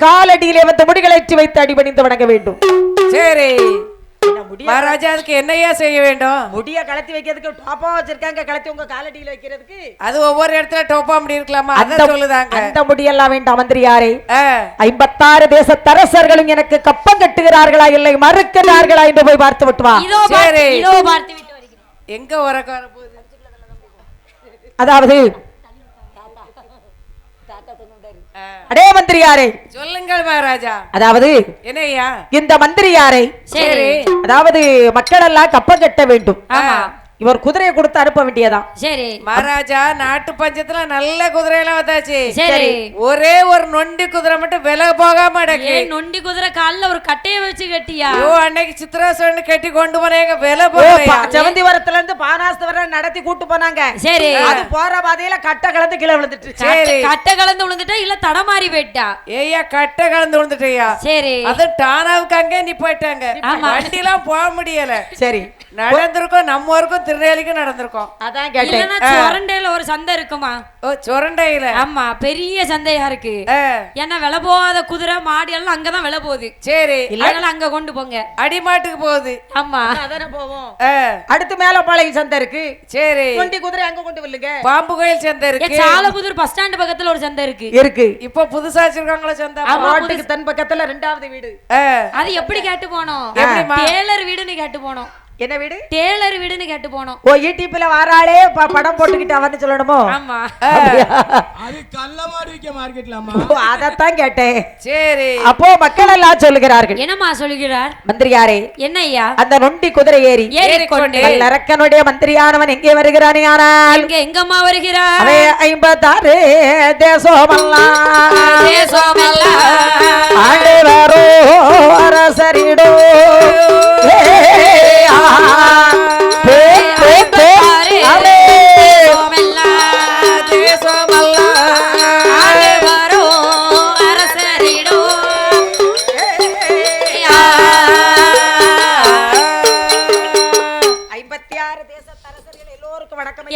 காலடியிலே வந்து முடிகளேற்றி வைத்து அடிபணிந்து வணங்க வேண்டும். சரி மகாராஜா, அதுக்கு என்னையா செய்ய வேண்டும்? முடிய கலத்தி வைக்கிறதுக்கு டோப்பா வச்சிருக்காங்க, கலத்தி உங்க காலடியில வைக்கிறதுக்கு. அது ஒவ்வொரு இடத்துல டோப்பா முடி இருக்கலாமா? அத சொல்லுதாங்க. அந்த முடியெல்லாம் வேண்டாம் மந்திரியாரே. 56 தேசத்தரசர்களும் எனக்கு கப்பம் கட்டுகிறார்களா இல்லை மறுக்கிறார்களா என்று போய் பார்த்து விட்டு வா. சரி, எங்க உறக்க வர போகுது? அதாவது அடே மந்திரியாரே சொல்லுங்கள் மகாராஜா. அதாவது என்னையா இந்த மந்திரியாரை அதாவது மக்கள் எல்லாம் கப்பம் கட்ட வேண்டும். இவர் குதிரையை கொடுத்து அனுப்ப வேண்டியதான். சரி மகாராஜா, நாட்டு பஞ்சத்துல நல்ல குதிரை எல்லாம் வந்தாச்சு. சரி, ஒரே ஒரு நொண்டி குதிரை மட்டும் விலை போகாம அடக்கு. நொண்டி குதிரை கால்ல ஒரு கட்டைய வச்சு கட்டியா? அன்னைக்கு சித்ராசன் கட்டி கொண்டு போனேங்க, விலை போக. செவந்திவரத்துல இருந்து பானாஸ்து வர நடத்தி கூட்டு போனாங்க. சரி, அது போற பாதையில கட்டை கலந்து கீழே விழுந்துட்டு. சரி, கட்டை கலந்து விழுந்துட்டா இல்ல தடமாறி போயிட்டா? ஏய்யா, கட்டை கலந்து விழுந்துட்டியா? சரி, அது டானாவுக்கு அங்கே நிப்பாட்டாங்க. வண்டி எல்லாம் போக முடியல. சரி, நடந்திருக்கோம், நம்ம ஊருக்கும் திருநெல்வேலிக்கும் நடந்திருக்கோம். அதான் கேட்டேன். சுரண்டையில ஒரு சந்தை இருக்குமா? ஓ, சுரண்டையில? ஆமா, பெரிய சந்தையா இருக்கு. ஏன்னா விலை போகாத குதிரை மாடு எல்லாம் அங்கதான் விலை போகுது. சரி, அதனால அங்க கொண்டு போங்க. அடிமாட்டுக்கு போகுது. ஆமா, அதானே போவோம். அடுத்து மேலப்பாளையம் சந்தை இருக்கு. சரி, நொண்டி குதிரை அங்க கொண்டு வில்லுங்க. பாம்பு கோயில் சந்தை இருக்கு. சாலபுதூர் பஸ் ஸ்டாண்ட் பக்கத்துல ஒரு சந்தை இருக்கு. இருக்கு. இப்ப புதுசா வச்சிருக்காங்களா சந்தை? ரோட்டுக்கு தன் பக்கத்துல 2வது வீடு. அது எப்படி கேட்டு போனோம்? டேலர் வீடுன்னு கேட்டு போனோம். என்ன வீடு? டேலர் வீடுன்னு கேட்டு போனோம். ஓ, யூடியூப்ல வாராளே படம் போட்டுக்கிட்டு அவன்னு சொல்லணுமோ? ஆமா, அது கள்ளமாரி விக்க மார்க்கெட்லாமா? அதத்தான் கேட்டேன். சரி, அப்போ மக்கள் எல்லாம் சொல்லுகிறார்கள். என்னமா சொல்லுகிறார் மந்திரியாரே? என்ன ஐயா? அந்த நொண்டி குதிரை ஏறிக்கொண்டு அரக்கனுடைய மந்திரியானவன் எங்கே வருகிறானே? ஆனால் எங்கம்மா வருகிறார்? அவே 56 தேசமெல்லாம் ஆண்டு வரோ அரசரிடோ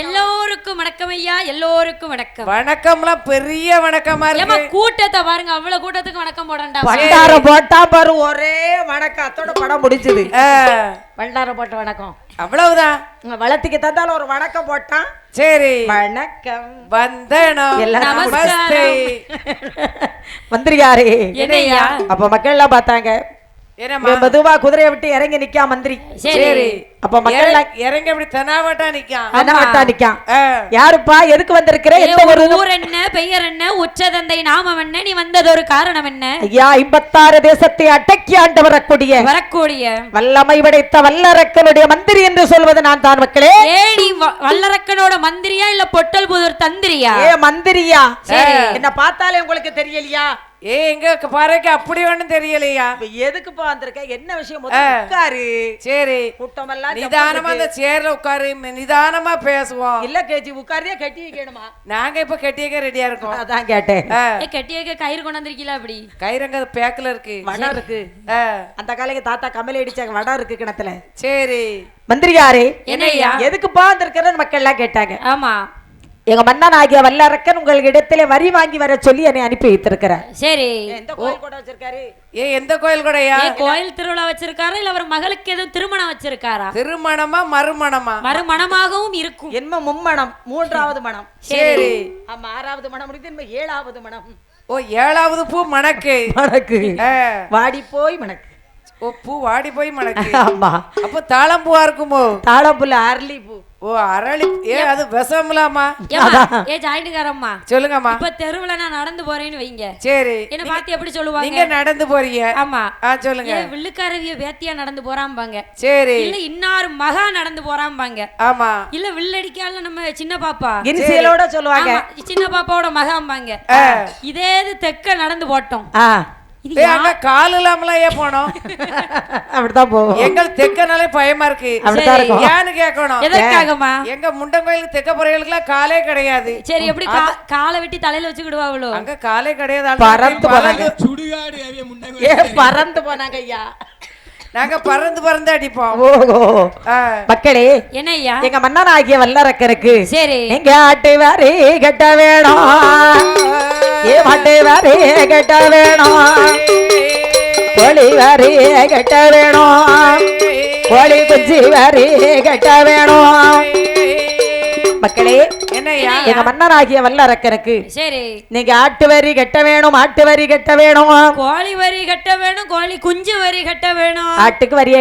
எல்லோருக்கும் வணக்கம் ஐயா, எல்லோருக்கும் வணக்கம். வணக்கம்லாம் பெரிய வணக்கமா இருக்கு. கூட்டத்தை பாருங்க, அவ்வளவு கூட்டத்துக்கு வணக்கம் போடண்டா. பண்டாரம் போட்டா பாரு, ஒரே வணக்கம், அத்தோட படம் முடிஞ்சது. பண்டாரம் போட்ட வணக்கம் அவ்வளவுதான். வளத்துக்கு தந்தாலும் ஒரு வணக்கம் போட்டான். சரி, வணக்கம், வந்தனம், நமஸ்தே. மந்திரியாரே, என்னையா? அப்ப மக்கள் எல்லாம் பார்த்தாங்க. மெதுவா குதிரையை விட்டு இறங்கி நிக்கா மந்திரி. சரி, அப்ப மக்கள் இறங்கி அப்படி தெனாவட்டா நிக்கான். யாருப்பா, எதுக்கு வந்திருக்கிற? எந்த ஒரு ஊர் என்ன, பெயர் என்ன, உச்சதந்தை நாமம் என்ன, நீ வந்தது ஒரு காரணம் என்ன? ஐயா, 56 தேசத்தை அடக்கி ஆண்டு வரக்கூடிய வல்லமை படைத்த வல்லரக்கனுடைய மந்திரி என்று சொல்வது நான் தான் மக்களே. நீ வல்லரக்கனோட மந்திரியா இல்ல பொட்டல் புதூர் தந்திரியா? மந்திரியா. என்ன பார்த்தாலே உங்களுக்கு தெரியலையா? எங்க பாருங்க, அப்படி ஒண்ணும் தெரியலையா? எதுக்குப்பா வந்திருக்க? என்ன விஷயம்? உட்காரு. சரி, கூட்டமெல்லாம் நிதானமா அந்த சேர்ல உட்காரு, நிதானமா பேசுவோம். இல்ல கேஜி உட்காரியா கட்டி வைக்கணுமா? நாங்க இப்ப கட்டியக்க ரெடியா இருக்கோம். அதான் கேட்டேன். கட்டி வைக்க கயிறு கொண்டு வந்திருக்கீங்களா? அப்படி கயிறுங்க பேக்கல இருக்கு, வடம் இருக்கு. அந்த காலைக்கு தாத்தா கமலை அடிச்சாங்க, வடம் இருக்கு கிணத்துல. சரி, மந்திரியாரே, என்னையா? எதுக்குப்பா வந்திருக்கிறன்னு மக்கள் எல்லாம் கேட்டாங்க. ஆமா, எங்க மன்னன் ஆகிய வல்லரக்கன் உங்கள் இடத்துல வரி வாங்கி வர சொல்லி என்னை அனுப்பி வைத்திருக்கிறார். சரி, எந்த கோயில் கூட வச்சிருக்காரு? எந்த கோயில் கூடயா? கோயில் திருவிழா வச்சிருக்காரா இல்ல அவர் மகளுக்கு எதுவும் திருமணம் வச்சிருக்காரா? திருமணமா மறுமணமா? மறுமணமாகவும் இருக்கும். என்ன மும்மணம், 3வது மணம். சரி, ஆமா, 6வது மணம் முடிந்து 7வது மணம். ஓ, 7வது பூ மணக்கு. வாடி போய் மணக்கு. ஓ, பூ வாடி போய் மணக்கு. ஆமா, அப்ப தாளம்பூவா இருக்குமோ? தாளம்பூல அரளி பூ. ஓ, அரளி. அது விஷம்லாமா? ஜாயிண்டுக்காரம்மா சொல்லுங்கம்மா. இப்ப தெருவுல நான் நடந்து போறேன்னு வைங்க. சரி, என்ன பாத்து எப்படி சொல்லுவாங்க? நீங்க நடந்து போறீங்க. ஆமா, சொல்லுங்க. வில்லுக்காரவிய வேத்தியா நடந்து போறாம்பாங்க. சரி, இல்ல இன்னாரு மகா நடந்து போறாம்பாங்க. ஆமா, இல்ல வில்லடிக்கால நம்ம சின்ன பாப்பா இனிசியலோட சொல்லுவாங்க, சின்ன பாப்பாவோட மகாம்பாங்க. இதே தெக்க நடந்து போட்டோம். கால் இல்லாமல ஏன் போனோம்? அப்படிதான் போவோம். எங்கள் தெக்கனாலே பயமா இருக்கு. ஏன்னு கேட்கணும். எதற்காகமா? எங்க முண்டங்கோயிலுக்கு தெக்க போறவங்களுக்கு காலே கிடையாது. சரி, எப்படி காலை வெட்டி தலையில வச்சுக்கிடுவாங்களோ? அங்க காலே கிடையாது. பறந்து போனாங்க. சுடுகாடு பறந்து போனாங்க ஐயா. நாங்க பறந்து பறந்து அடிப்போம். ஓஹோ மக்களே, என்னய்யா? எங்க மன்னன் ஆகிய வல்லரக்கருக்கு சரி, நீங்க ஆட்டு வரி கட்ட வேணும், ஏ மாட்டு வரி கட்ட வேணும், கோழி வரி கட்ட வேணும், கோழி குஞ்சு வரி கட்ட வேணும். மக்களே, என்னய்யா? எங்க மன்னன் ஆகிய வல்லரக்கருக்கு சரி, நீங்க ஆட்டு வரி கட்ட வேணும், ஆட்டு வரி கட்ட வேணும், கோழி வரி கட்ட வேணும், கோழி குஞ்சு வரி கட்ட வேணும், ஆட்டுக்கு வரியை